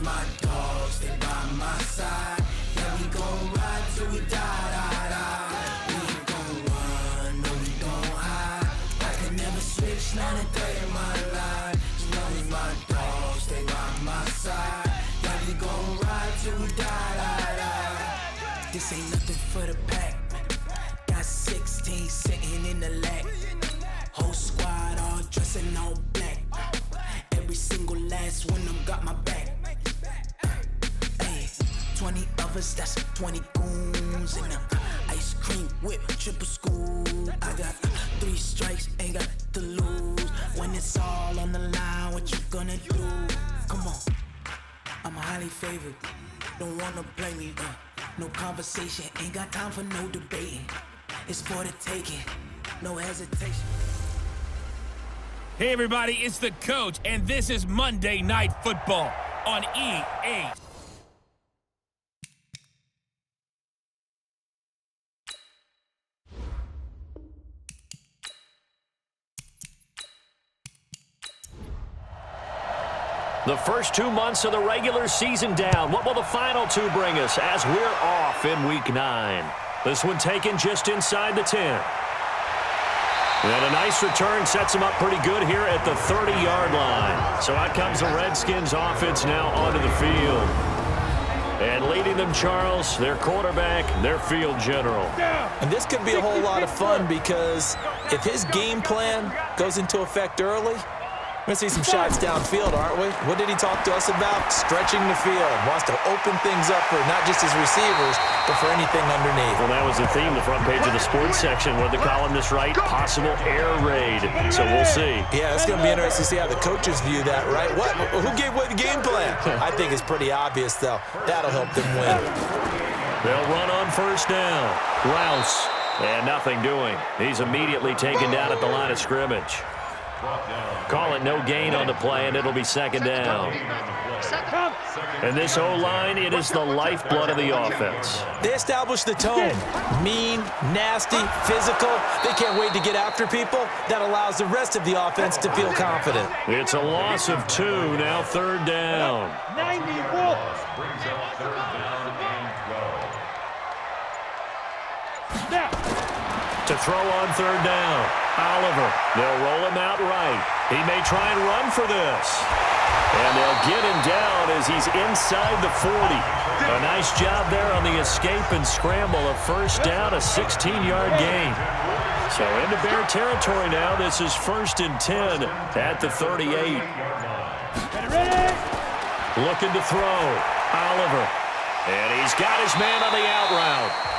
my dogs, they by my side. Yeah, we gon' ride till we die, die, die. We ain't gon' run, no, we gon' hide. I can never switch, not a day in my life. As long as my dogs, they by my side. Yeah, we gon' ride till we die, die, die. This ain't nothing for the pack. Got 16 sitting in the lag. Whole squad all dressing all black. Every single last one of them got my back. Hey, 20 of us, that's 20 goons in the ice cream whip, triple scoop. I got 3 strikes, ain't got to lose. When it's all on the line, what you gonna do? Come on, I'm highly favored. Don't wanna blame me. No conversation, ain't got time for no debating. It's for the taking, no hesitation. Hey everybody, it's the coach, and this is Monday Night Football on EA. The first 2 months of the regular season down. What will the final 2 bring us as we're off in Week 9? This one taken just inside the 10. And a nice return sets them up pretty good here at the 30-yard line. So out comes the Redskins offense now onto the field. And leading them, Charles, their quarterback, their field general. And this could be a whole lot of fun because if his game plan goes into effect early, we're going to see some shots downfield, aren't we? What did he talk to us about? Stretching the field. Wants to open things up for not just his receivers, but for anything underneath. Well, that was the theme, the front page of the sports section. What did the columnist write? Possible air raid. So we'll see. Yeah, it's going to be interesting to see how the coaches view that, right? What? Who gave away the game plan? I think it's pretty obvious, though. That'll help them win. They'll run on first down. Rouse. And nothing doing. He's immediately taken down at the line of scrimmage. Call it no gain on the play, and it'll be second down. And this O-line, it is the lifeblood of the offense. They establish the tone. Mean, nasty, physical. They can't wait to get after people. That allows the rest of the offense to feel confident. It's a loss of 2, now third down. 91. To throw on third down. Oliver, they'll roll him out right. He may try and run for this. And they'll get him down as he's inside the 40. A nice job there on the escape and scramble. A first down, a 16-yard gain. So into Bear territory now. This is 1st and 10 at the 38. Looking to throw. Oliver. And he's got his man on the out route.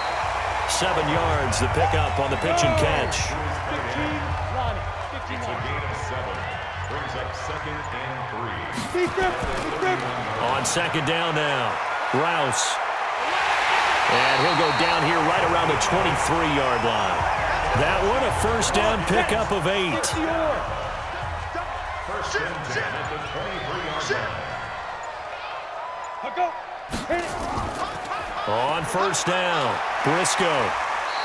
7 yards, the pickup on the pitch and catch. It's a gain of 7. Brings up 2nd and 3. On second down now, Rouse. And he'll go down here right around the 23-yard line. That one a first down pickup of 8. First and 10 at the 23-yard line. On first down, Briscoe.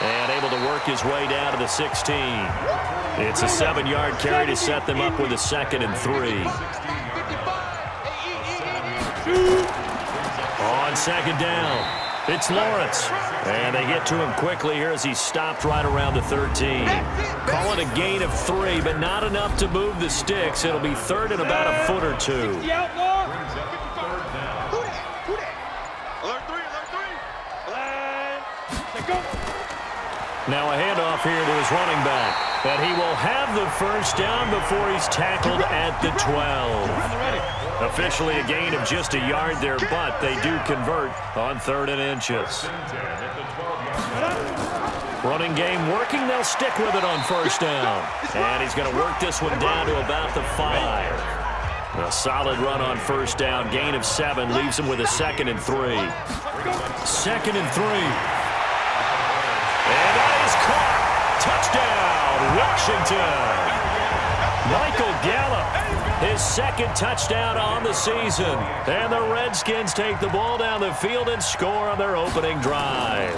And able to work his way down to the 16. It's a 7-yard carry to set them up with a 2nd and 3. On second down, it's Lawrence. And they get to him quickly here as he's stopped right around the 13. Call it a gain of 3, but not enough to move the sticks. It'll be 3rd and about a foot or 2. Now a handoff here to his running back. And he will have the first down before he's tackled at the 12. Officially a gain of just a yard there, but they do convert on 3rd and inches. Running game working. They'll stick with it on first down. And he's going to work this one down to about the 5. A solid run on first down. Gain of 7 leaves him with a 2nd and 3. 2nd and 3. And that is caught. Touchdown, Washington. Michael Gallup, his 2nd touchdown on the season. And the Redskins take the ball down the field and score on their opening drive.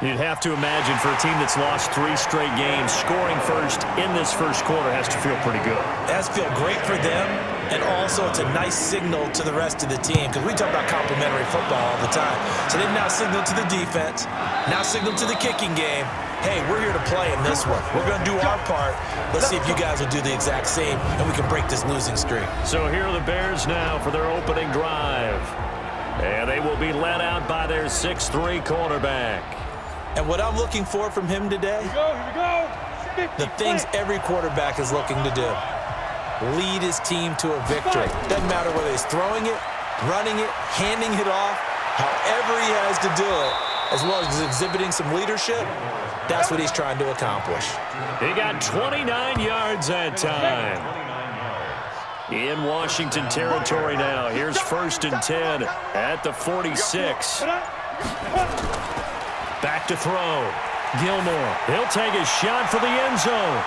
You'd have to imagine for a team that's lost 3 straight games, scoring first in this first quarter has to feel pretty good. It has to feel great for them, And also, it's a nice signal to the rest of the team because we talk about complementary football all the time. So they now signal to the defense, now signal to the kicking game. Hey, we're here to play in this one. We're going to do our part. Let's see if you guys will do the exact same, and we can break this losing streak. So here are the Bears now for their opening drive. And they will be led out by their 6'3" quarterback. And what I'm looking for from him today, Here we go. the things every quarterback is looking to do. Lead his team to a victory. Doesn't matter whether he's throwing it, running it, handing it off, however he has to do it, as well as exhibiting some leadership, that's what he's trying to accomplish. He got 29 yards that time. In Washington territory now. Here's 1st and 10 at the 46. Back to throw. Gilmore. He'll take a shot for the end zone.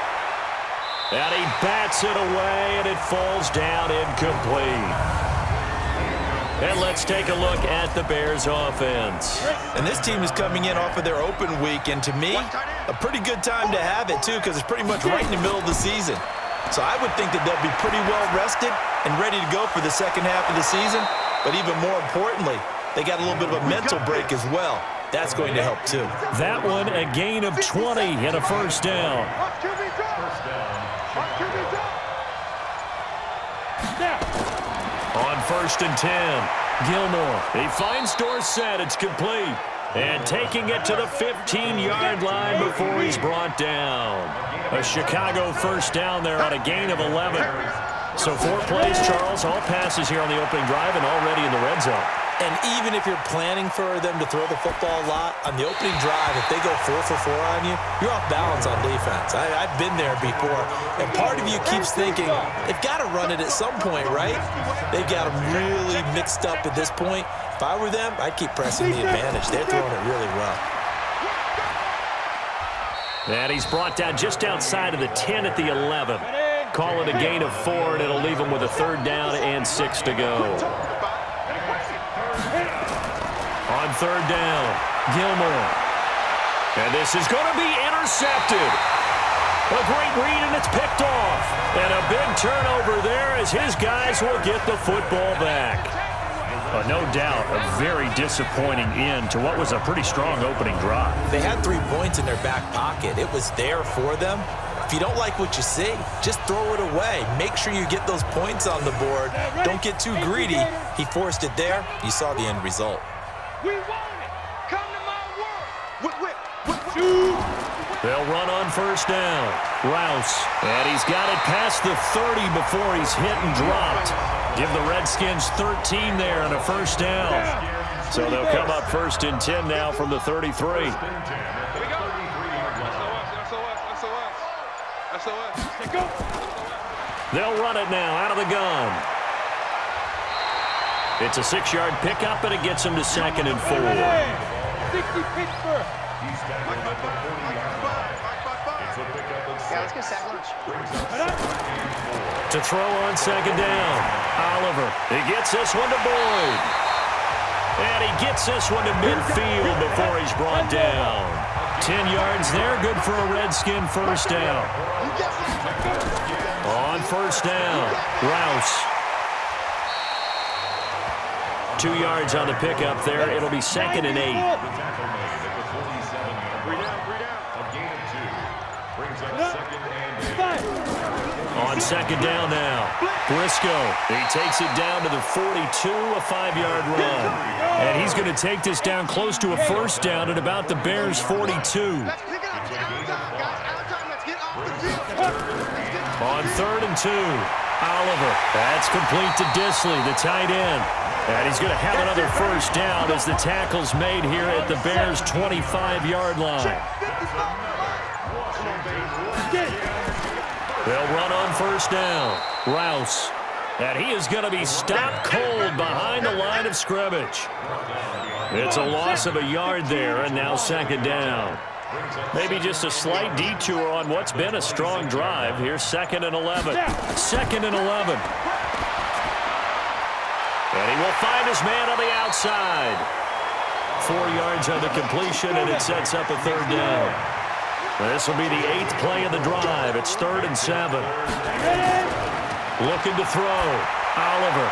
And he bats it away, and it falls down incomplete. And let's take a look at the Bears offense. And this team is coming in off of their open week, and to me, a pretty good time to have it, too, because it's pretty much right in the middle of the season. So I would think that they'll be pretty well rested and ready to go for the second half of the season. But even more importantly, they got a little bit of a mental break as well. That's going to help, too. That one, a gain of 20 and a first down. On 1st and 10, Gilmore. He finds Dorsett. It's complete. And taking it to the 15-yard line before he's brought down. A Chicago first down there on a gain of 11. So 4 plays, Charles, all passes here on the opening drive and already in the red zone. And even if you're planning for them to throw the football a lot, on the opening drive, if they go 4 for 4 on you, you're off balance on defense. I've been there before. And part of you keeps thinking, they've got to run it at some point, right? They've got them really mixed up at this point. If I were them, I'd keep pressing the advantage. They're throwing it really well. And he's brought down just outside of the 10 at the 11. Call it a gain of 4, and it'll leave him with a 3rd down and 6 to go. On 3rd down, Gilmore. And this is going to be intercepted. A great read, and it's picked off. And a big turnover there as his guys will get the football back. No doubt, a very disappointing end to what was a pretty strong opening drive. They had 3 points in their back pocket. It was there for them. If you don't like what you see, just throw it away. Make sure you get those points on the board. Don't get too greedy. He forced it there. You saw the end result. We want it. Come to my world. They'll run on 1st down. Rouse. And he's got it past the 30 before he's hit and dropped. Give the Redskins 13 there and a 1st down. So they'll come up 1st and 10 now from the 33. They'll run it now out of the gun. It's a 6-yard pickup, and it gets him to 2nd and 4. 60 Pittsburgh. To throw on 2nd down. Oliver. He gets this one to Boyd. And he gets this one to midfield before he's brought down. 10 yards there, good for a Redskin 1st down. On 1st down, Rouse. 2 yards on the pickup there. It'll be 2nd and 8. On 2nd down now, Briscoe. He takes it down to the 42, a 5-yard run. And he's going to take this down close to a 1st down at about the Bears' 42. On 3rd and 2, Oliver. That's complete to Disley, the tight end. And he's going to have another 1st down as the tackle's made here at the Bears' 25-yard line. They'll run on 1st down. Rouse. And he is going to be stopped cold behind the line of scrimmage. It's a loss of a yard there, and now 2nd down. Maybe just a slight detour on what's been a strong drive. Here's 2nd and 11. 2nd and 11. And he will find his man on the outside. 4 yards on the completion, and it sets up a 3rd down. This will be the 8th play of the drive. It's 3rd and 7. Looking to throw. Oliver.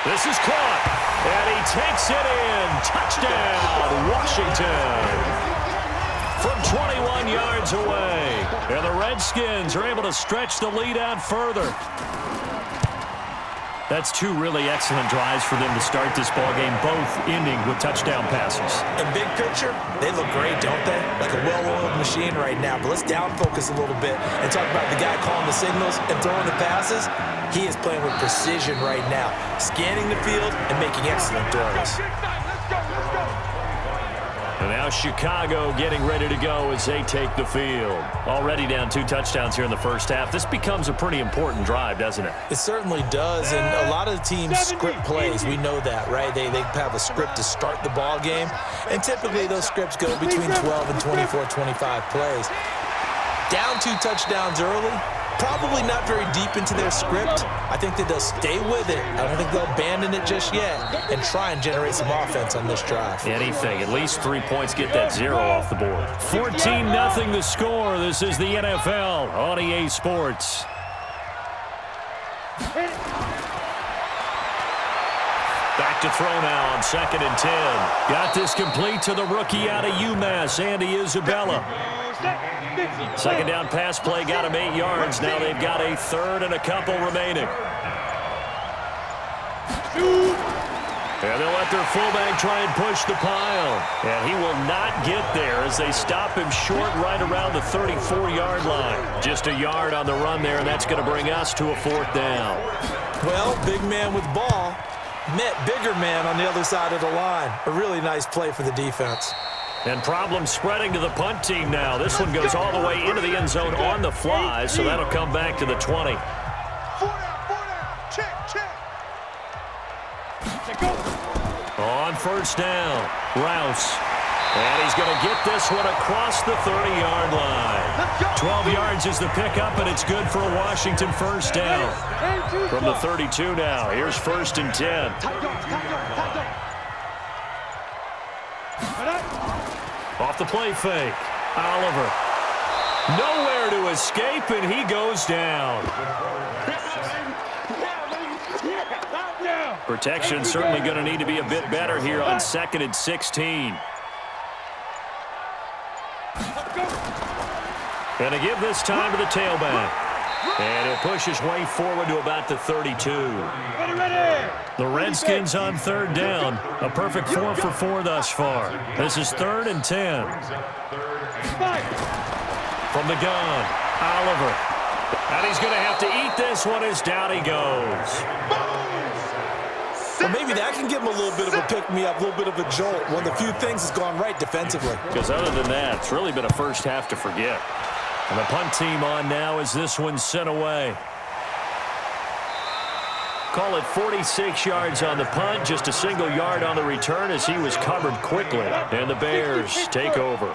This is caught. And he takes it in. Touchdown, Washington. From 21 yards away. And the Redskins are able to stretch the lead out further. That's two really excellent drives for them to start this ballgame, both ending with touchdown passes. In big picture, they look great, don't they? Like a well-oiled machine right now. But let's down focus a little bit and talk about the guy calling the signals and throwing the passes. He is playing with precision right now, scanning the field and making excellent throws. And now Chicago getting ready to go as they take the field. Already down 2 touchdowns here in the first half. This becomes a pretty important drive, doesn't it? It certainly does, and a lot of the teams script plays. We know that, right? They have a script to start the ball game, and typically those scripts go between 12 and 24, 25 plays. Down 2 touchdowns early, probably not very deep into their script. I think that they'll stay with it. I don't think they'll abandon it just yet and try and generate some offense on this drive. Anything. At least 3 points, get that 0 off the board. 14-0 the score. This is the NFL on EA Sports. Back to throw now on 2nd and 10. Got this complete to the rookie out of UMass, Andy Isabella. Second down pass play got him 8 yards. Now they've got a 3rd and a couple remaining. And they'll let their fullback try and push the pile. And he will not get there as they stop him short right around the 34-yard line. Just a yard on the run there, and that's going to bring us to a 4th down. Well, big man with ball met bigger man on the other side of the line. A really nice play for the defense. And problems spreading to the punt team now. This one goes all the way into the end zone on the fly, so that'll come back to the 20. 4 down, check. On 1st down, Rouse. And he's going to get this one across the 30-yard line. 12 yards is the pickup, and it's good for a Washington 1st down. From the 32 now, here's 1st and 10. Off the play fake. Oliver. Nowhere to escape, and he goes down. Protection certainly going to need to be a bit better here on 2nd and 16. Going to give this time to the tailback. And he'll push his way forward to about the 32. The Redskins on 3rd down. A perfect 4 for 4 thus far. This is 3rd and 10. From the gun, Oliver. And he's going to have to eat this one as down he goes. Well, maybe that can give him a little bit of a pick-me-up, a little bit of a jolt. One of the few things that's gone right defensively. Because other than that, it's really been a first half to forget. And the punt team on now as this one's sent away. Call it 46 yards on the punt, just a single yard on the return as he was covered quickly. And the Bears take over.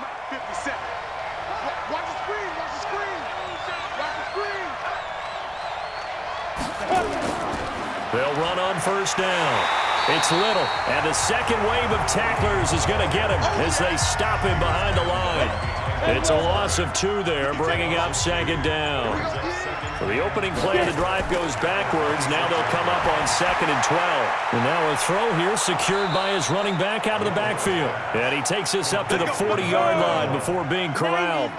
They'll run on 1st down. It's Little, and the second wave of tacklers is going to get him as they stop him behind the line. It's a loss of 2 there, bringing up 2nd down. So the opening play of the drive goes backwards. Now they'll come up on 2nd and 12. And now a throw here secured by his running back out of the backfield. And he takes this up to the 40-yard line before being corralled.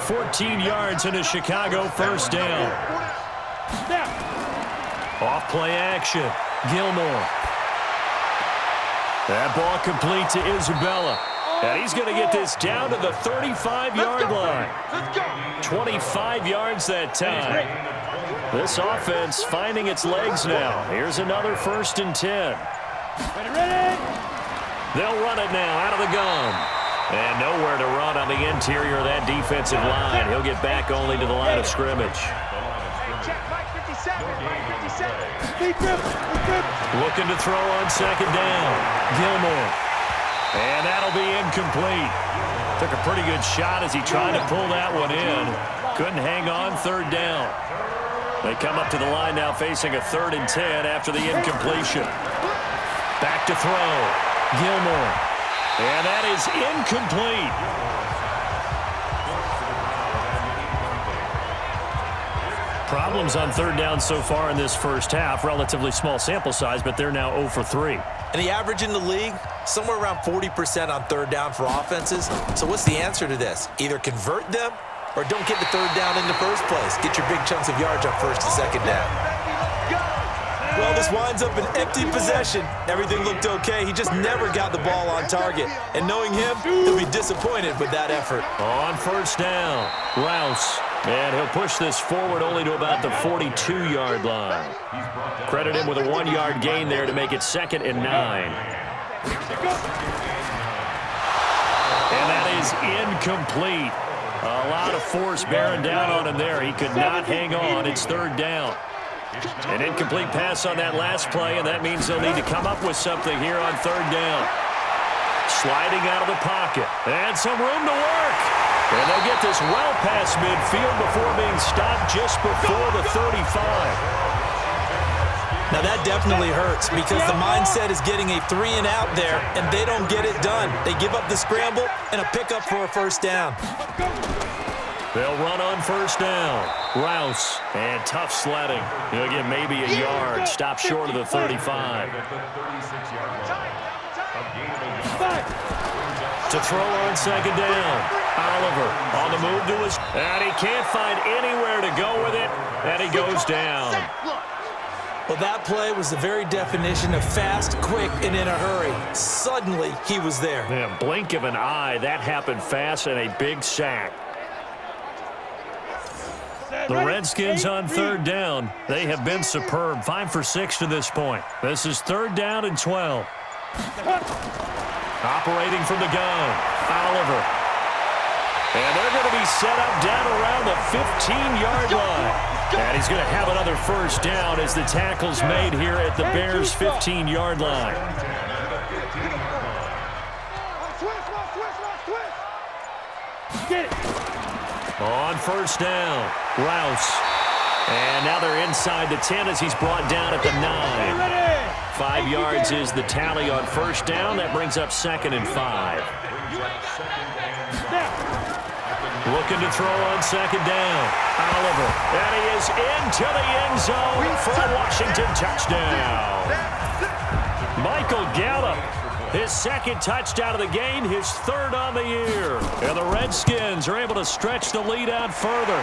14 yards into Chicago 1st down. Off play action. Gilmore. That ball complete to Isabella. And he's going to get this down to the 35-yard line. 25 yards that time. This offense finding its legs now. Here's another 1st and 10. They'll run it now out of the gun. And nowhere to run on the interior of that defensive line. He'll get back only to the line of scrimmage. Looking to throw on 2nd down. Gilmore. And that'll be incomplete. Took a pretty good shot as he tried to pull that one in. Couldn't hang on 3rd down. They come up to the line now facing a 3rd and 10 after the incompletion. Back to throw. Gilmore. And that is incomplete. problems on third down so far in this first half. Relatively small sample size, but they're now 0 for 3. And the average in the league, somewhere around 40% on third down for offenses. So what's the answer to this? Either convert them or don't get the third down in the first place. Get your big chunks of yards on first and second down. Well, this winds up an empty possession. Everything looked okay. He just never got the ball on target. And knowing him, he'll be disappointed with that effort. On first down, Rouse. And he'll push this forward only to about the 42-yard line. Credit him with a 1-yard gain there to make it 2nd and 9. And that is incomplete. A lot of force bearing down on him there. He could not hang on. It's third down. An incomplete pass on that last play, and that means they'll need to come up with something here on third down. Sliding out of the pocket. And some room to work. And they'll get this well past midfield before being stopped just before the 35. Now that definitely hurts because the mindset is getting a 3-and-out there, and they don't get it done. They give up the scramble and a pickup for a first down. They'll run on first down. Rouse, and tough sledding. He'll get maybe a yard. Stop short of the 35. To throw on second down. Oliver on the move to his... And he can't find anywhere to go with it. And he goes down. Well, that play was the very definition of fast, quick, and in a hurry. Suddenly, he was there. Yeah, blink of an eye. That happened fast and a big sack. The Redskins on third down. They have been superb. 5 for 6 to this point. This is third down and 12. Operating from the gun. Oliver. And they're going to be set up down around the 15-yard line. And he's going to have another first down as the tackle's made here at the Bears' 15-yard line. Get it. On first down, Rouse. And now they're inside the 10 as he's brought down at the 9. 5 yards is the tally on first down. That brings up 2nd and 5. Looking to throw on second down. Oliver. And he is into the end zone for a Washington touchdown. Michael Gallup. His 2nd touchdown of the game, his 3rd on the year. And the Redskins are able to stretch the lead out further.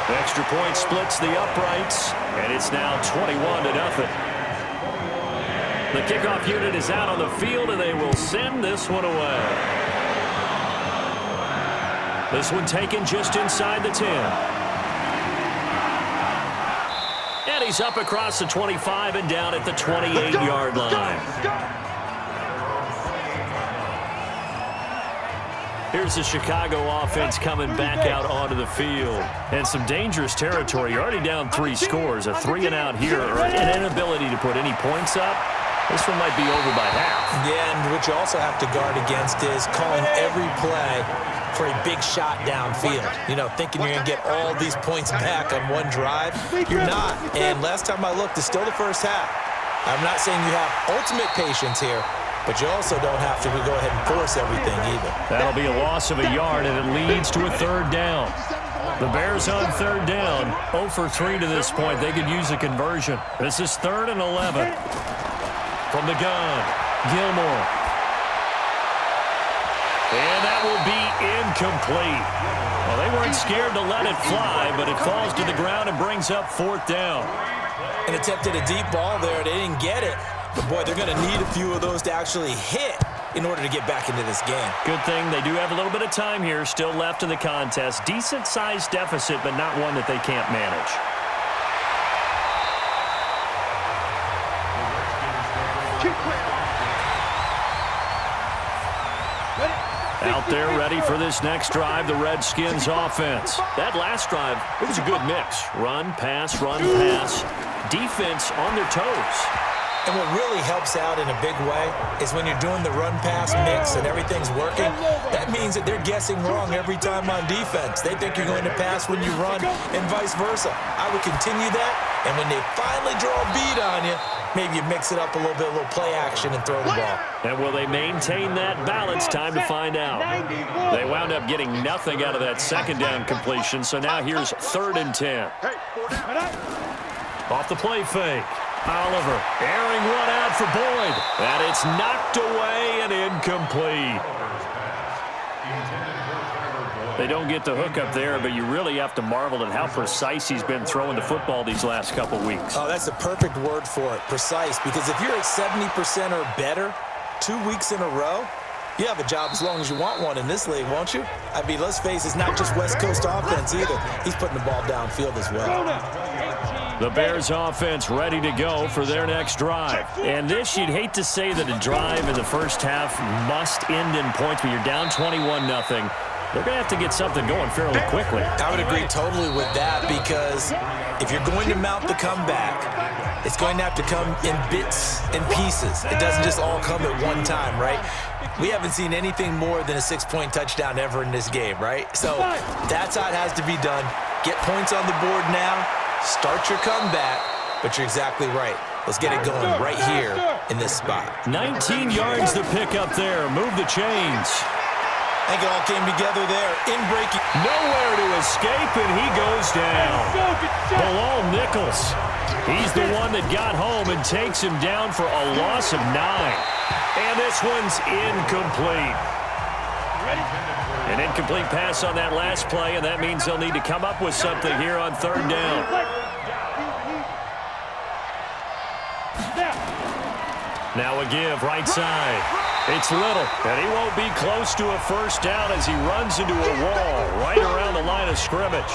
Extra point splits the uprights, and it's now 21-0. The kickoff unit is out on the field, and they will send this one away. This one taken just inside the 10. And he's up across the 25 and down at the 28-yard line. Here's the Chicago offense coming back out onto the field. And some dangerous territory. You're already down 3 scores. A 3-and-out here, or an inability to put any points up. This one might be over by half. Yeah, and what you also have to guard against is calling every play for a big shot downfield. You know, thinking you're going to get all these points back on one drive. You're not. And last time I looked, it's still the first half. I'm not saying you have ultimate patience here, but you also don't have to go ahead and force everything either. That'll be a loss of a yard, and it leads to a third down. The Bears on third down, 0 for 3 to this point. They could use a conversion. This is 3rd and 11. From the gun, Gilmore. And that will be incomplete. Well, they weren't scared to let it fly, but it falls to the ground and brings up 4th down. And attempted a deep ball there. They didn't get it. But, boy, they're going to need a few of those to actually hit in order to get back into this game. Good thing they do have a little bit of time here still left in the contest. Decent-sized deficit, but not one that they can't manage. Out there ready for this next drive, the Redskins offense. That last drive, it was a good mix. Run, pass, defense on their toes. And what really helps out in a big way is when you're doing the run-pass mix and everything's working, that means that they're guessing wrong every time on defense. They think you're going to pass when you run and vice versa. I would continue that, and when they finally draw a bead on you, maybe you mix it up a little little play action and throw the ball. And will they maintain that balance? Time to find out. They wound up getting nothing out of that second down completion, so now here's 3rd and 10. Off the play fake. Oliver airing one out for Boyd. And it's knocked away and incomplete. They don't get the hook up there, but you really have to marvel at how precise he's been throwing the football these last couple weeks. Oh, that's a perfect word for it, precise, because if you're at 70% or better 2 weeks in a row, you have a job as long as you want one in this league, won't you? I mean, let's face it, it's not just West Coast offense either. He's putting the ball downfield as well. The Bears offense ready to go for their next drive. And this, you'd hate to say that a drive in the first half must end in points, but you're down 21-0. They're going to have to get something going fairly quickly. I would agree totally with that, because if you're going to mount the comeback, it's going to have to come in bits and pieces. It doesn't just all come at one time, right? We haven't seen anything more than a 6-point touchdown ever in this game, right? So that's how it has to be done. Get points on the board now. Start your comeback, but you're exactly right. Let's get it going right here in this spot. 19 yards to pick up there. Move the chains. I think it all came together there. In breaking. Nowhere to escape, and he goes down. Bilal Nichols. He's the one that got home and takes him down for a loss of 9. And this one's incomplete. An incomplete pass on that last play, and that means they'll need to come up with something here on 3rd down. Now a give, right side. It's Little, and he won't be close to a first down as he runs into a wall right around the line of scrimmage.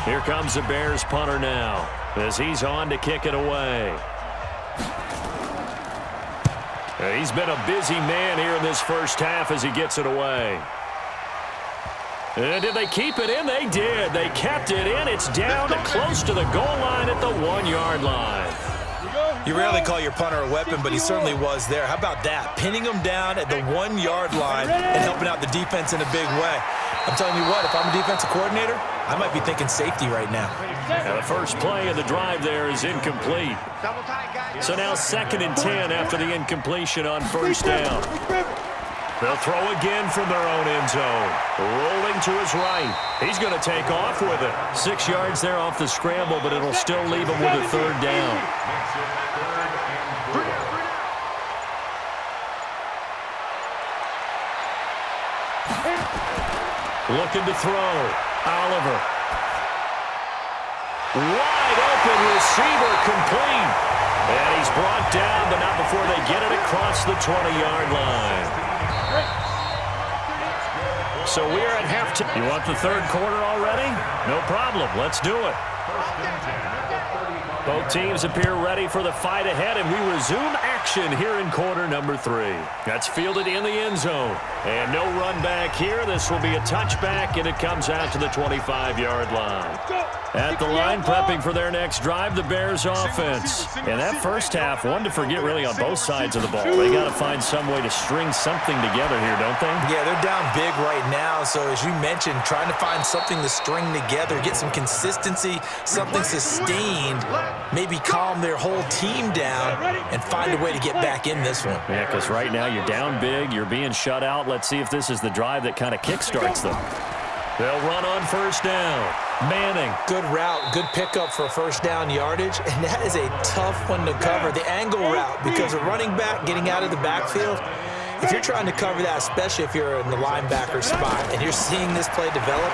Here comes the Bears punter now as he's on to kick it away. He's been a busy man here in this first half as he gets it away. And did they keep it in? They did. They kept it in. It's down to close to the goal line at the 1-yard line. You rarely call your punter a weapon, but he certainly was there. How about that? Pinning him down at the 1-yard line and helping out the defense in a big way. I'm telling you what, if I'm a defensive coordinator, I might be thinking safety right now. And the first play of the drive there is incomplete. So now 2nd and 10 after the incompletion on first down. They'll throw again from their own end zone. Rolling to his right. He's going to take off with it. 6 yards there off the scramble, but it'll still leave him with a 3rd down. Looking to throw. Oliver. Wide open receiver, complete. And he's brought down, but not before they get it across the 20-yard line. So we're at halftime. You want the 3rd quarter already? No problem. Let's do it. Both teams appear ready for the fight ahead, and we resume action here in quarter number 3. That's fielded in the end zone. And no run back here. This will be a touchback, and it comes out to the 25-yard line. At the line, prepping for their next drive, the Bears offense. And that first half, one to forget really on both sides of the ball. They got to find some way to string something together here, don't they? Yeah, they're down big right now. So as you mentioned, trying to find something to string together, get some consistency, something sustained, maybe calm their whole team down and find a way to get back in this one. Yeah, because right now you're down big, you're being shut out. Let's see if this is the drive that kind of kickstarts them. They'll run on first down. Manning. Good route, good pickup for first down yardage, and that is a tough one to cover. The angle route, because a running back getting out of the backfield, if you're trying to cover that, especially if you're in the linebacker spot and you're seeing this play develop,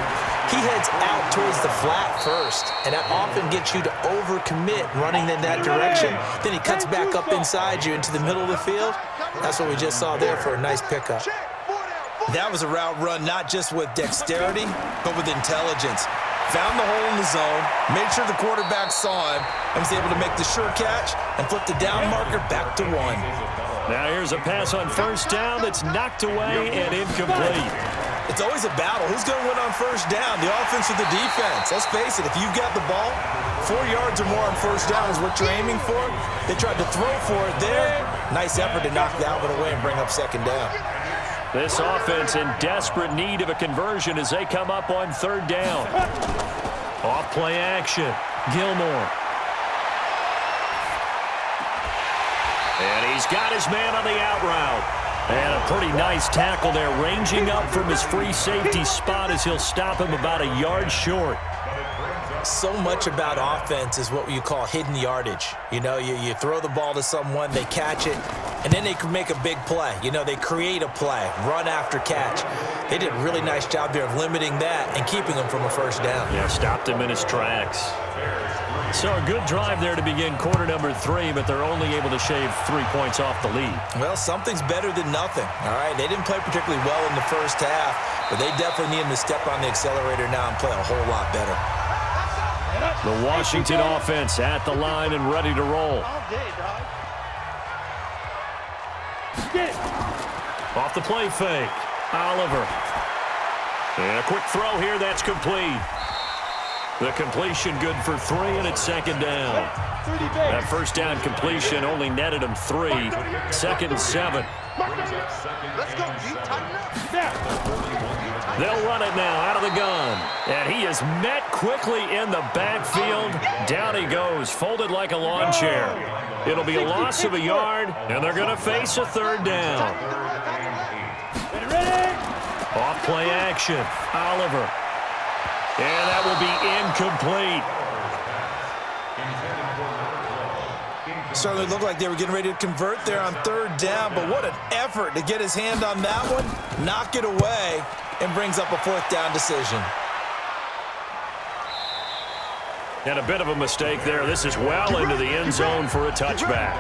he heads out towards the flat first, and that often gets you to overcommit running in that direction. Then he cuts back up inside you into the middle of the field. That's what we just saw there for a nice pickup. That was a route run not just with dexterity, but with intelligence. Found the hole in the zone, made sure the quarterback saw him, and was able to make the sure catch and flip the down marker back to 1. Now here's a pass on first down that's knocked away and incomplete. It's always a battle. Who's going to win on first down, the offense or the defense? Let's face it, if you've got the ball, 4 yards or more on first down is what you're aiming for. They tried to throw for it there. Nice effort to knock that one away and bring up second down. This offense in desperate need of a conversion as they come up on third down. Off play action. Gilmore. And he's got his man on the out route. And a pretty nice tackle there, ranging up from his free safety spot as he'll stop him about a yard short. So much about offense is what you call hidden yardage. You know, you throw the ball to someone, they catch it, and then they can make a big play. You know, they create a play, run after catch. They did a really nice job there of limiting that and keeping him from a first down. Yeah, stopped him in his tracks. So a good drive there to begin quarter number 3, but they're only able to shave 3 points off the lead. Well, something's better than nothing, all right? They didn't play particularly well in the first half, but they definitely need him to step on the accelerator now and play a whole lot better. The Washington offense at the line and ready to roll. Off the play fake, Oliver. And a quick throw here, that's complete. The completion good for 3, and it's second down. That first down completion only netted him 3. Second and 7. Let's go, G. Tighten up. They'll run it now out of the gun. And he is met quickly in the backfield. Down he goes, folded like a lawn chair. It'll be a loss of a yard, and they're going to face a third down. Off play action, Oliver. And that will be incomplete. Certainly looked like they were getting ready to convert there on third down, but what an effort to get his hand on that one, knock it away, and brings up a fourth down decision. And a bit of a mistake there. This is well into the end zone for a touchback.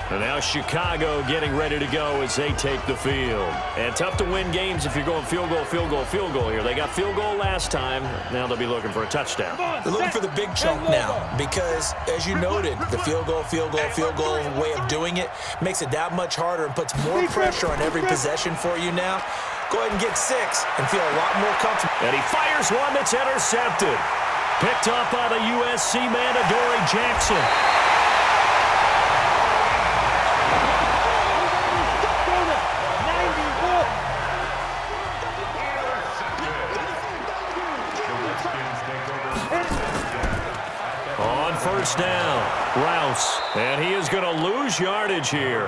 And now Chicago getting ready to go as they take the field. And tough to win games if you're going field goal, field goal, field goal here. They got field goal last time. Now they'll be looking for a touchdown. They're looking for the big chunk now because, as you noted, the field goal way of doing it makes it that much harder and puts more pressure on every possession for you now. Go ahead and get 6 and feel a lot more comfortable. And he fires one that's intercepted. Picked up by the USC man, Adoree Jackson. First down, Rouse, and he is going to lose yardage here.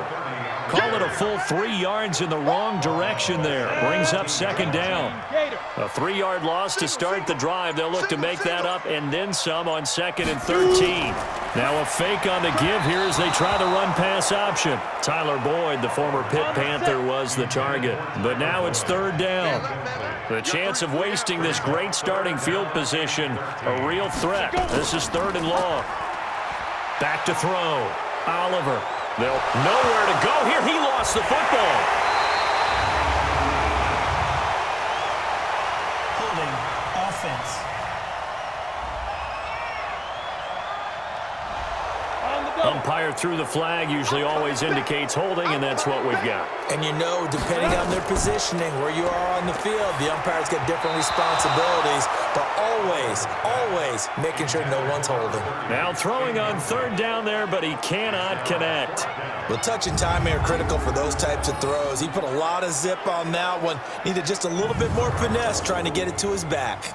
Call it a full 3 yards in the wrong direction there. Brings up second down. A 3-yard loss to start the drive. They'll look to make that up and then some on second and 13. Now a fake on the give here as they try the run-pass option. Tyler Boyd, the former Pitt Panther, was the target. But now it's third down. The chance of wasting this great starting field position, a real threat. This is third and long. Back to throw. Oliver. They'll nowhere to go here. He lost the football. Holding offense. Umpire threw the flag, usually always indicates holding, and that's what we've got. And you know, depending on their positioning, where you are on the field, the umpires get different responsibilities, but always making sure no one's holding. Now throwing on third down there, but he cannot connect. Well, touch and timing are critical for those types of throws. He put a lot of zip on that one. Needed just a little bit more finesse trying to get it to his back.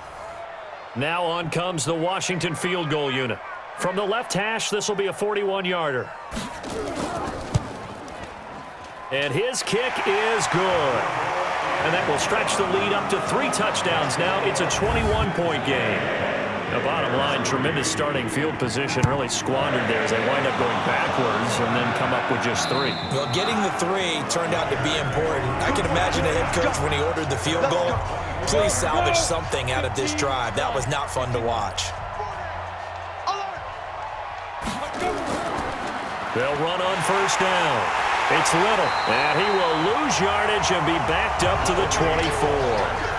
Now on comes the Washington field goal unit. From the left hash, this will be a 41-yarder. And his kick is good. And that will stretch the lead up to 3 touchdowns now. It's a 21-point game. The bottom line, tremendous starting field position, really squandered there as they wind up going backwards and then come up with just 3. Well, getting the 3 turned out to be important. I can imagine the head coach when he ordered the field goal. Please salvage something out of this drive. That was not fun to watch. They'll run on first down. It's Little, and he will lose yardage and be backed up to the 24.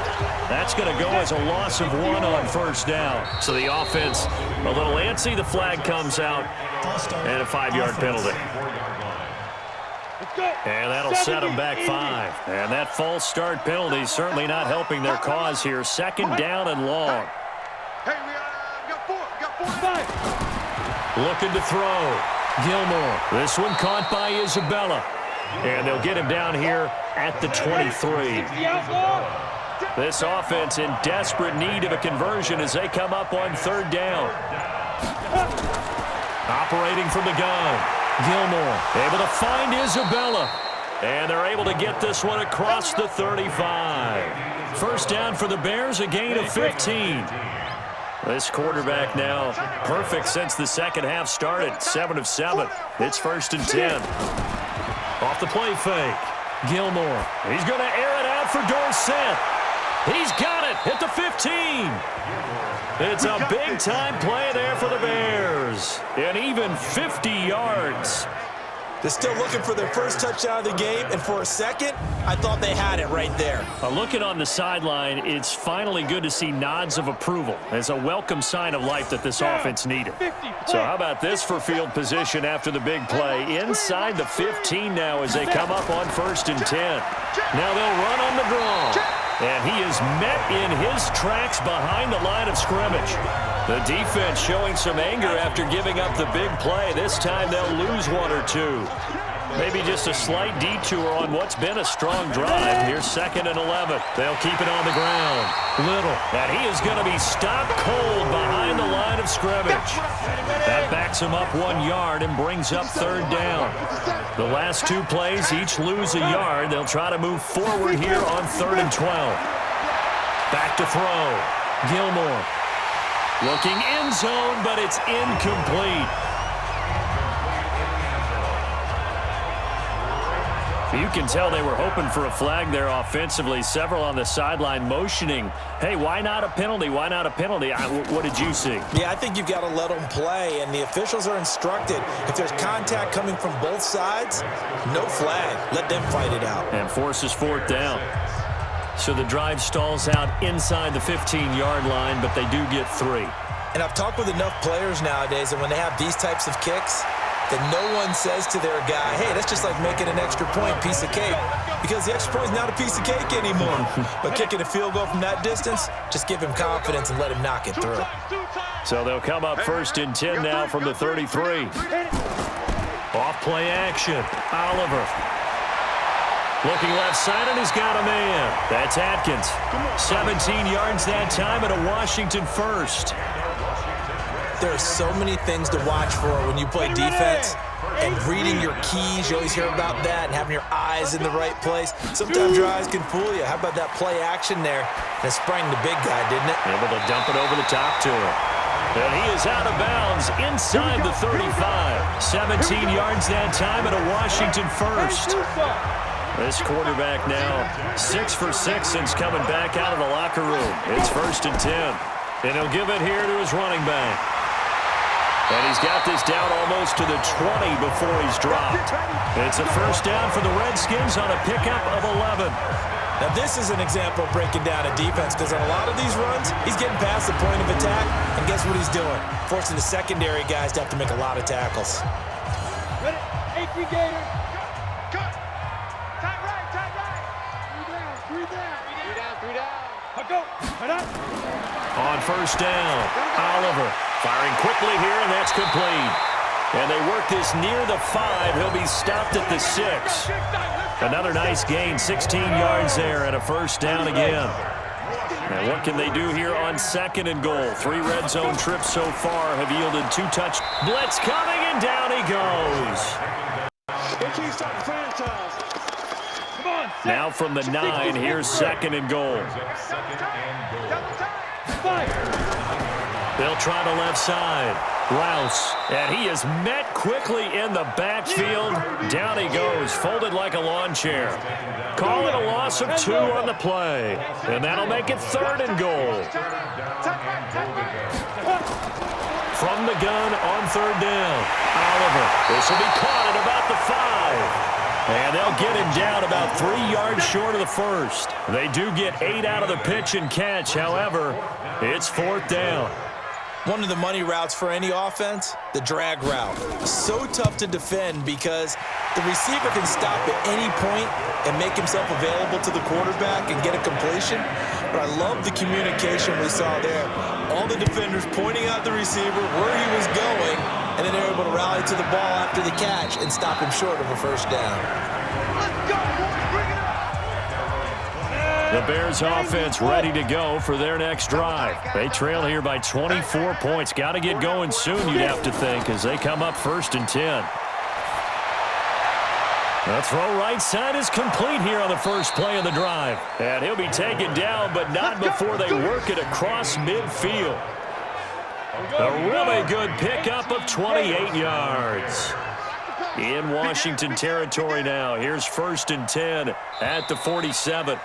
That's going to go as a loss of 1 on first down. So the offense a little antsy. The flag comes out, and a 5-yard penalty. And that'll set them back 5. And that false start penalty certainly not helping their cause here. Second down and long. Hey, we got 4. We got 4. Looking to throw. Gilmore. This one caught by Isabella. And they'll get him down here at the 23. This offense in desperate need of a conversion as they come up on third down. Operating from the gun. Gilmore able to find Isabella. And they're able to get this one across the 35. First down for the Bears, a gain of 15. This quarterback now perfect since the second half started. 7 of 7. It's 1st and 10. Off the play fake. Gilmore. He's going to air it out for Dorsett. He's got it at the 15. It's a big-time play there for the Bears. And even 50 yards. They're still looking for their first touchdown of the game, and for a second, I thought they had it right there. Looking on the sideline, it's finally good to see nods of approval. It's a welcome sign of life that this offense needed. So how about this for field position after the big play? Inside the 15 now as they come up on 1st and 10. Now they'll run on the draw. And he is met in his tracks behind the line of scrimmage. The defense showing some anger after giving up the big play. This time they'll lose 1 or 2. Maybe just a slight detour on what's been a strong drive. Here's 2nd and 11. They'll keep it on the ground. Little. And he is going to be stopped cold behind the line of scrimmage. That backs him up 1 yard and brings up 3rd down. The last 2 plays each lose a yard. They'll try to move forward here on 3rd and 12. Back to throw. Gilmore. Looking end zone, but it's incomplete. You can tell they were hoping for a flag there offensively. Several on the sideline motioning, hey, why not a penalty? Why not a penalty? What did you see? Yeah, I think you've got to let them play, and the officials are instructed. If there's contact coming from both sides, no flag. Let them fight it out. And forces 4th down. So the drive stalls out inside the 15-yard line, but they do get 3. And I've talked with enough players nowadays, and when they have these types of kicks, that no one says to their guy, hey, that's just like making an extra point, piece of cake. Because the extra point is not a piece of cake anymore. But kicking a field goal from that distance, just give him confidence and let him knock it through. So they'll come up 1st and 10 now from the 33. Off play action. Oliver. Looking left side, and he's got a man. That's Atkins. 17 yards that time and a Washington first. There are so many things to watch for when you play defense. And reading your keys, you always hear about that, and having your eyes in the right place. Sometimes your eyes can fool you. How about that play action there? That sprang the big guy, didn't it? Able to dump it over the top to him. And he is out of bounds inside the 35. 17 yards that time and a Washington first. This quarterback now 6 for 6 since coming back out of the locker room. It's 1st and 10. And he'll give it here to his running back. And he's got this down almost to the 20 before he's dropped. It's a first down for the Redskins on a pickup of 11. Now this is an example of breaking down a defense, because on a lot of these runs, he's getting past the point of attack, and guess what he's doing? Forcing the secondary guys to have to make a lot of tackles. Ready? 18 Gator. Cut. Tight right, tight right. 3 down, 3 down. 3 down. Go. Right up. On first down, Oliver firing quickly here, and that's complete. And they work this near the 5. He'll be stopped at the 6. Another nice gain, 16 yards there, and a first down again. And what can they do here on 2nd and goal? 3 red zone trips so far have yielded 2 touch. Blitz coming, and down he goes. Now from the 9, here's 2nd and goal. They'll try the left side. Rouse, and he is met quickly in the backfield. Down he goes, folded like a lawn chair. Call it a loss of 2 on the play, and that'll make it 3rd and goal. From the gun on 3rd down, Oliver. This will be caught at about the 5. And they'll get him down about 3 yards short of the first. They do get 8 out of the pitch and catch. However, it's 4th down. One of the money routes for any offense, the drag route. So tough to defend because the receiver can stop at any point and make himself available to the quarterback and get a completion. But I love the communication we saw there. All the defenders pointing out the receiver, where he was going, and then they're able to rally to the ball after the catch and stop him short of a first down. Let's go, boys. Bring it up. The Bears offense ready to go for their next drive. They trail here by 24 points. Got to get going soon, you'd have to think, as they come up 1st and 10. The throw right side is complete here on the first play of the drive. And he'll be taken down, but not before they work it across midfield. A really good pickup of 28 yards. In Washington territory now. Here's 1st and 10 at the 47.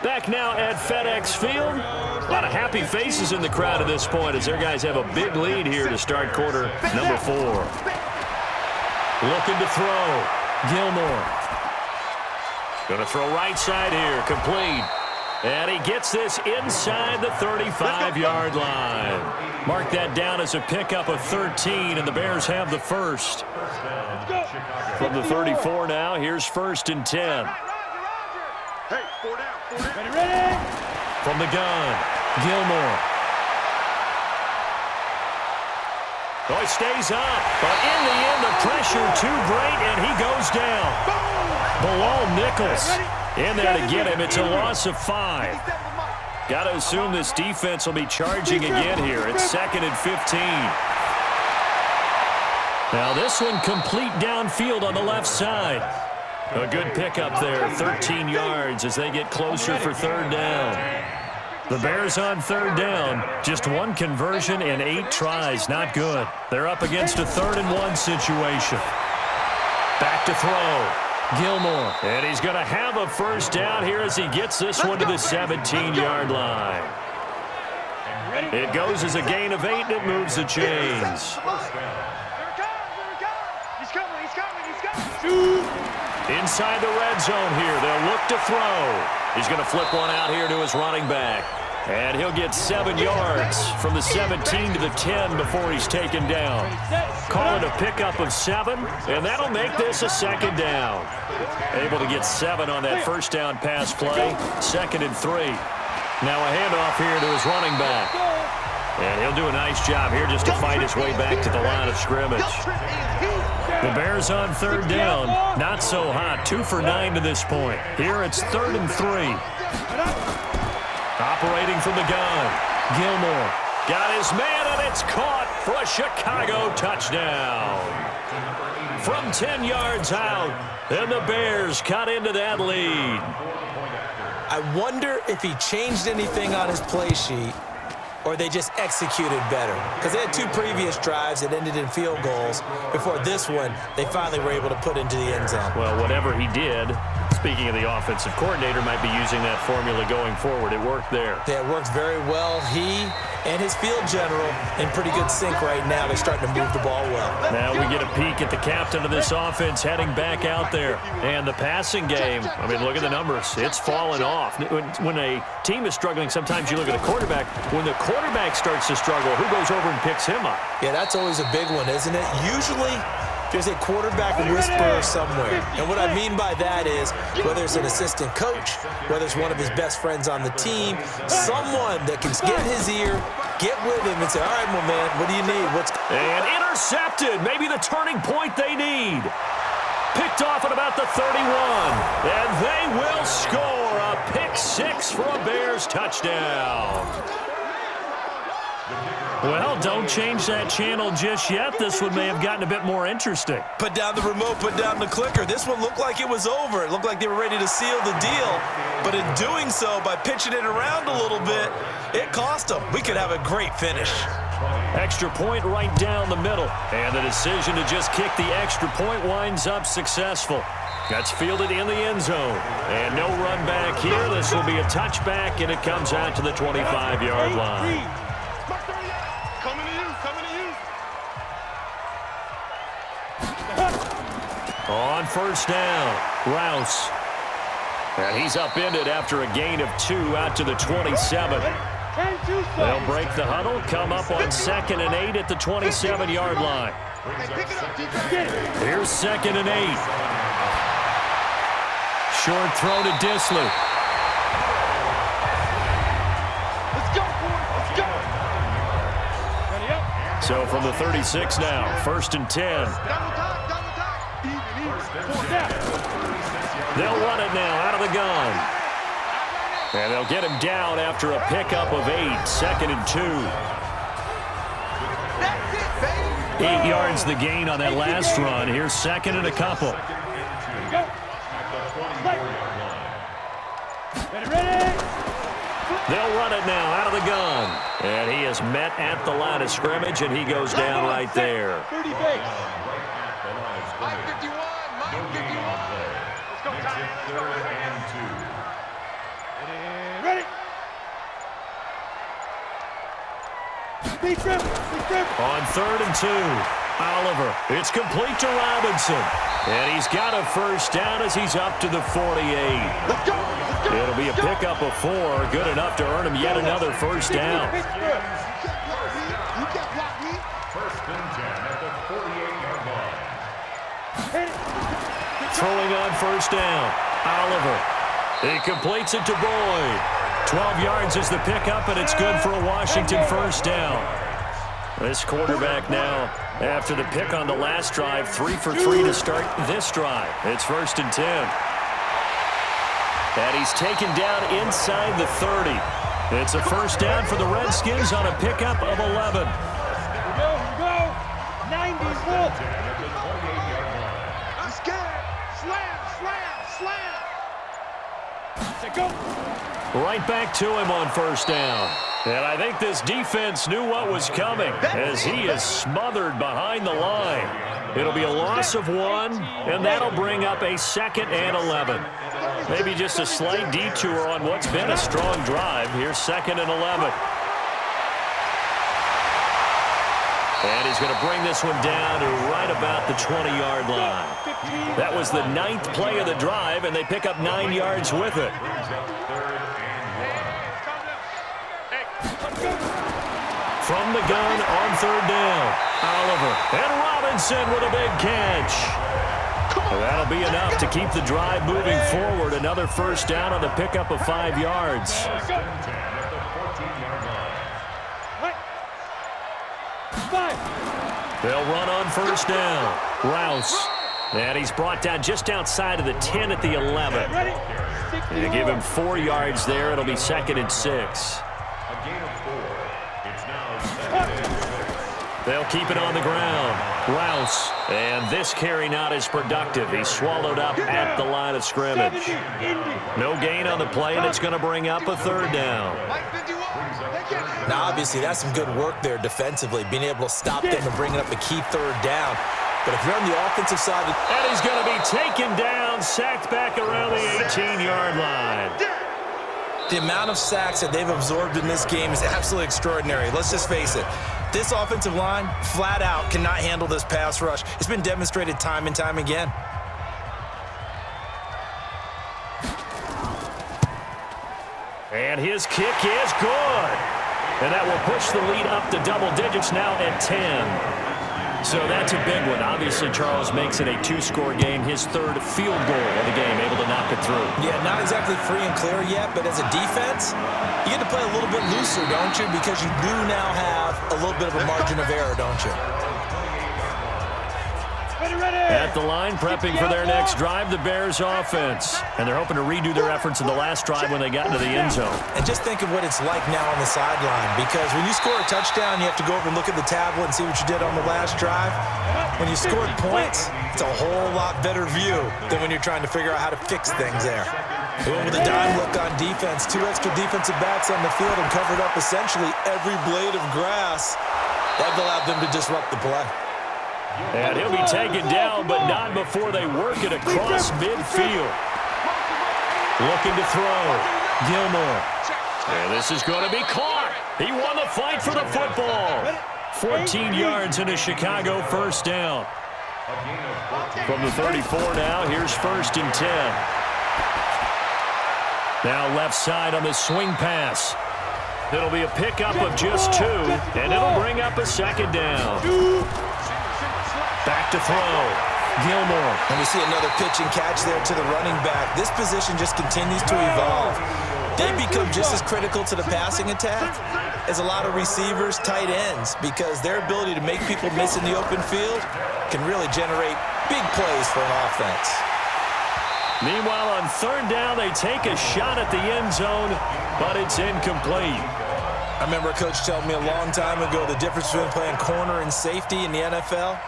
Back now at FedEx Field. A lot of happy faces in the crowd at this point as their guys have a big lead here to start quarter number 4. Looking to throw. Gilmore. Going to throw right side here. Complete. And he gets this inside the 35-yard line. Mark that down as a pickup of 13, and the Bears have the first. From the 34 now, here's 1st and 10. Hey, 4 down. Ready? From the gun, Gilmore. Oh, he stays up, but in the end, the pressure too great, and he goes down. Bilal Nichols in there to get him. It's a loss of 5. Got to assume this defense will be charging again here. It's 2nd and 15. Now this one complete downfield on the left side. A good pickup there, 13 yards as they get closer for 3rd down. The Bears on 3rd down, just 1 conversion and 8 tries, not good. They're up against a 3rd and 1 situation. Back to throw, Gilmore. And he's going to have a first down here as he gets this one to the 17-yard line. It goes as a gain of 8, and it moves the chains. Inside the red zone here, they'll look to throw. He's going to flip one out here to his running back. And he'll get 7 yards from the 17 to the 10 before he's taken down. Call it a pickup of 7, and that'll make this a 2nd down. Able to get 7 on that first down pass play, 2nd and 3. Now a handoff here to his running back. And he'll do a nice job here just to fight his way back to the line of scrimmage. The Bears on 3rd down, not so hot, 2 for 9 to this point. Here it's 3rd and 3. Operating from the gun, Gilmore got his man, and it's caught for a Chicago touchdown. From 10 yards out, and the Bears cut into that lead. I wonder if he changed anything on his play sheet or they just executed better. Because they had 2 previous drives that ended in field goals. Before this one, they finally were able to put into the end zone. Well, whatever he did, speaking of the offensive coordinator, might be using that formula going forward. It worked there. Yeah, it worked very well. He and his field general in pretty good sync right now. They're starting to move the ball well. Now we get a peek at the captain of this offense heading back out there. And the passing game, I mean, look at the numbers. It's fallen off. When a team is struggling, sometimes you look at the quarterback. When the quarterback starts to struggle, who goes over and picks him up? Yeah, that's always a big one, isn't it? Usually there's a quarterback whisperer somewhere. And what I mean by that is whether it's an assistant coach, whether it's one of his best friends on the team, someone that can get his ear, get with him and say, all right, my man, what do you need? And intercepted. Maybe the turning point they need. Picked off at about the 31. And they will score a pick 6 for a Bears touchdown. Well, don't change that channel just yet. This one may have gotten a bit more interesting. Put down the remote, put down the clicker. This one looked like it was over. It looked like they were ready to seal the deal. But in doing so, by pitching it around a little bit, it cost them. We could have a great finish. Extra point right down the middle. And the decision to just kick the extra point winds up successful. That's fielded in the end zone. And no run back here. This will be a touchback, and it comes out to the 25-yard line. On first down, Rouse. And he's upended after a gain of 2 out to the 27. They'll break the huddle, come up on 2nd and 8 at the 27-yard line. Here's 2nd and 8. Short throw to Disley. Let's go, boys. Let's go. Ready up. So from the 36 now, 1st and 10. They'll run it now out of the gun. And they'll get him down after a pickup of 8, 2nd and 2. 8 yards the gain on that last run. Here's 2nd and a couple. They'll run it now out of the gun. And he is met at the line of scrimmage, and he goes down right there. 30 base. Mike 51. Mike 51. Let's go, Ty. Ready. Speed trip. On 3rd and 2, Oliver. It's complete to Robinson. And he's got a first down as he's up to the 48. Let's go. It'll be a pickup of 4, good enough to earn him yet another first down. You can't block me. First and 10 at the 48-yard line. Throwing on first down, Oliver. He completes it to Boyd. 12 yards is the pickup, and it's good for a Washington first down. This quarterback now, after the pick on the last drive, 3 for 3 to start this drive. It's 1st and 10. And he's taken down inside the 30. It's a first down for the Redskins on a pickup of 11. Here we go. 90 volt. I'm scared. Slam. Say go. Right back to him on first down. And I think this defense knew what was coming as he is smothered behind the line. It'll be a loss of 1, and that'll bring up a 2nd and 11. Maybe just a slight detour on what's been a strong drive. Here's 2nd and 11. And he's going to bring this one down to right about the 20-yard line. That was the 9th play of the drive, and they pick up 9 yards with it. From the gun on 3rd down, Oliver and Robinson with a big catch. That'll be enough to keep the drive moving forward. Another first down on the pickup of 5 yards. They'll run on first down. Rouse. And he's brought down just outside of the 10 at the 11. They give him 4 yards there. It'll be 2nd and 6. They'll keep it on the ground. Rouse. And this carry not as productive. He's swallowed up at the line of scrimmage. No gain on the play, and it's going to bring up a 3rd down. Now, obviously, that's some good work there defensively, being able to stop them and bringing up a key 3rd down. But if you're on the offensive side... And he's going to be taken down, sacked back around the 18-yard line. The amount of sacks that they've absorbed in this game is absolutely extraordinary. Let's just face it. This offensive line, flat out, cannot handle this pass rush. It's been demonstrated time and time again. And his kick is good. And that will push the lead up to double digits now at 10. So that's a big one. Obviously, Charles makes it a 2-score game, his 3rd field goal of the game, able to knock it through. Yeah, not exactly free and clear yet, but as a defense, you get to play a little bit looser, don't you? Because you do now have a little bit of a margin of error, don't you? At the line, prepping for their next drive, the Bears offense. And they're hoping to redo their efforts in the last drive when they got into the end zone. And just think of what it's like now on the sideline, because when you score a touchdown, you have to go over and look at the tablet and see what you did on the last drive. When you scored points, it's a whole lot better view than when you're trying to figure out how to fix things there. They went with a dime look on defense, 2 extra defensive backs on the field and covered up essentially every blade of grass. That allowed them to disrupt the play. And he'll be taken down, but not before they work it across midfield. Looking to throw. Gilmore. And this is going to be caught. He won the fight for the football. 14 yards and a Chicago first down. From the 34 now, here's 1st and 10. Now left side on the swing pass. It'll be a pickup of just 2, and it'll bring up a 2nd down. Back to throw. Gilmore. And we see another pitch and catch there to the running back. This position just continues to evolve. They become just as critical to the passing attack as a lot of receivers, tight ends, because their ability to make people miss in the open field can really generate big plays for an offense. Meanwhile, on 3rd down, they take a shot at the end zone, but it's incomplete. I remember a coach telling me a long time ago the difference between playing corner and safety in the NFL.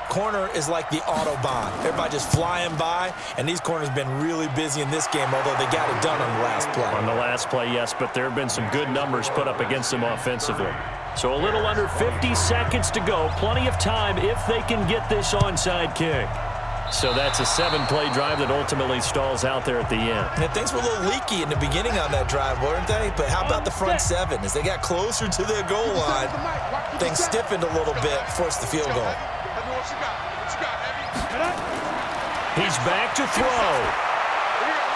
corner is like the Autobahn. Everybody just flying by, and these corners have been really busy in this game, although they got it done on the last play. On the last play, yes, but there have been some good numbers put up against them offensively. So a little under 50 seconds to go. Plenty of time if they can get this onside kick. So that's a 7-play drive that ultimately stalls out there at the end. And things were a little leaky in the beginning on that drive, weren't they? But how about the front 7? As they got closer to their goal line, things stiffened a little bit, forced the field goal. He's back to throw.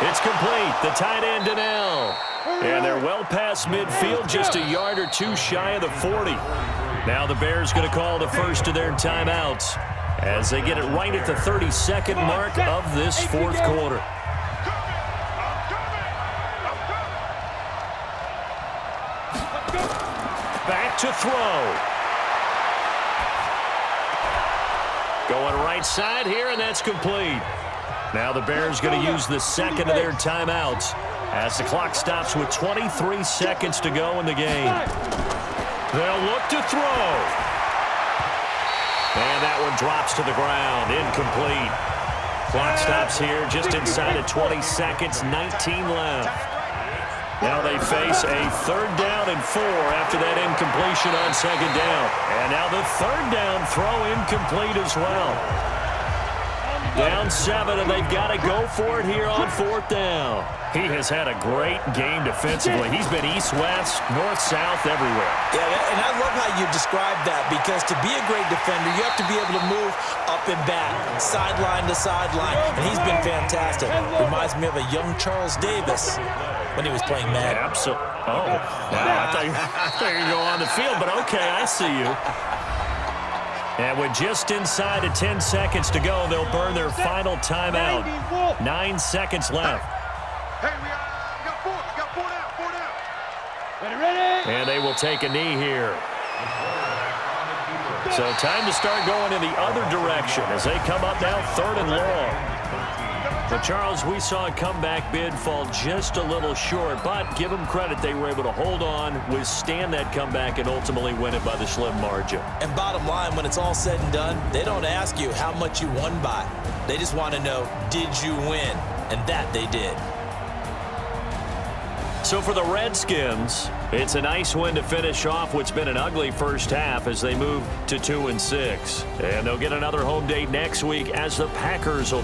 It's complete. The tight end, Donnell. And they're well past midfield, just a yard or two shy of the 40. Now the Bears going to call the first of their timeouts as they get it right at the 32nd mark of this fourth quarter. Back to throw. Going right side here, and that's complete. Now the Bears going to use the second of their timeouts as the clock stops with 23 seconds to go in the game. They'll look to throw. And that one drops to the ground. Incomplete. Clock stops here just inside of 20 seconds, 19 left. Now they face a 3rd down and 4 after that incompletion on 2nd down. And now the 3rd down throw incomplete as well. Down 7, and they've got to go for it here on 4th down. He has had a great game defensively. He's been east-west, north-south, everywhere. Yeah, and I love how you describe that, because to be a great defender, you have to be able to move up and back, sideline to sideline, and he's been fantastic. Reminds me of a young Charles Davis when he was playing Madden. Absolutely. Oh, wow, I thought you were going to go on the field, but okay, I see you. And with just inside of 10 seconds to go, they'll burn their final timeout. 9 seconds left. Hey, we got 4 down. Ready? And they will take a knee here. So time to start going in the other direction as they come up now 3rd and long. But, Charles, we saw a comeback bid fall just a little short, but give them credit, they were able to hold on, withstand that comeback, and ultimately win it by the slim margin. And bottom line, when it's all said and done, they don't ask you how much you won by. They just want to know, did you win? And that they did. So for the Redskins, it's a nice win to finish off what's been an ugly first half as they move to 2-6. And they'll get another home date next week as the Packers will